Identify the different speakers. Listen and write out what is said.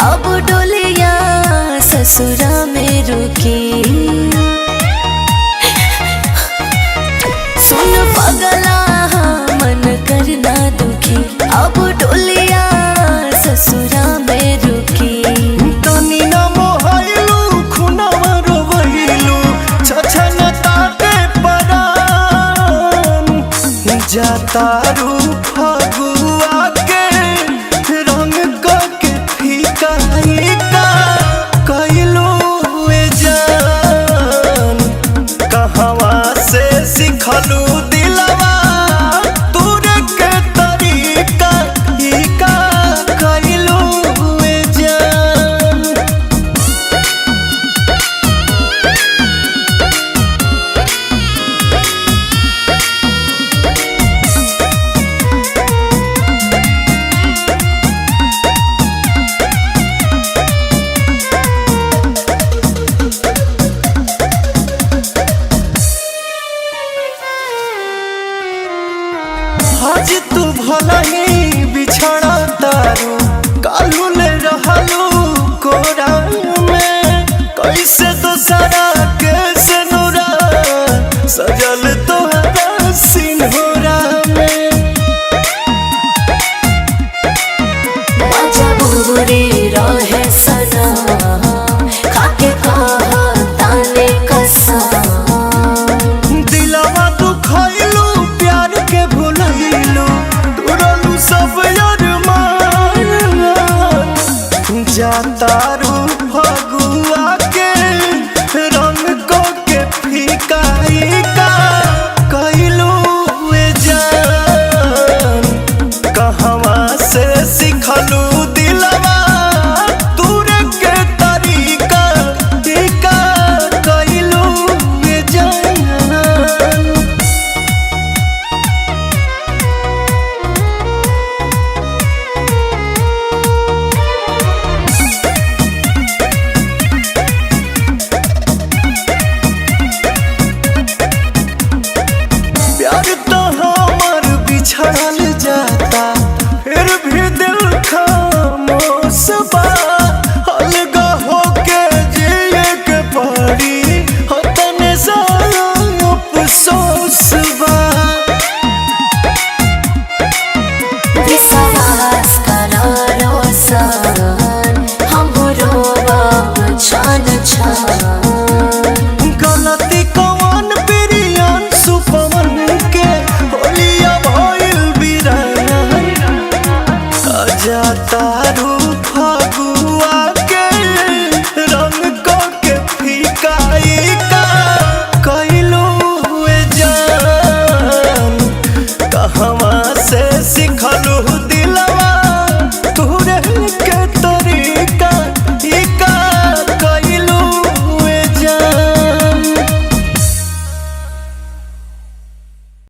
Speaker 1: अब डोलिया ससुरा में रुकी। सुन पगला मन करना दुखी, अब डोलिया ससुरा में रुकी।
Speaker 2: तनी न मोहलू खुनवा रोवैलू छछन ताते परान। जातारू फगुआ के रंग के फीका फीका कइलू ए जान। कहवा से सिखलू दिलवा तोरे के तरीका ई का कइलू ए जान। आज तू भला ही बिछड़ा तारू, कालू ले रहलू कोरा में। कैसे दोसरा कैसे नूरा सजल तोहरा सिंहोरा में।
Speaker 1: मजबूरी रहे सना खाके कहा ताने कसम।
Speaker 2: दिलवा तू खइलू प्यार के भुलैलू तुरलू सब अरमान। जातारू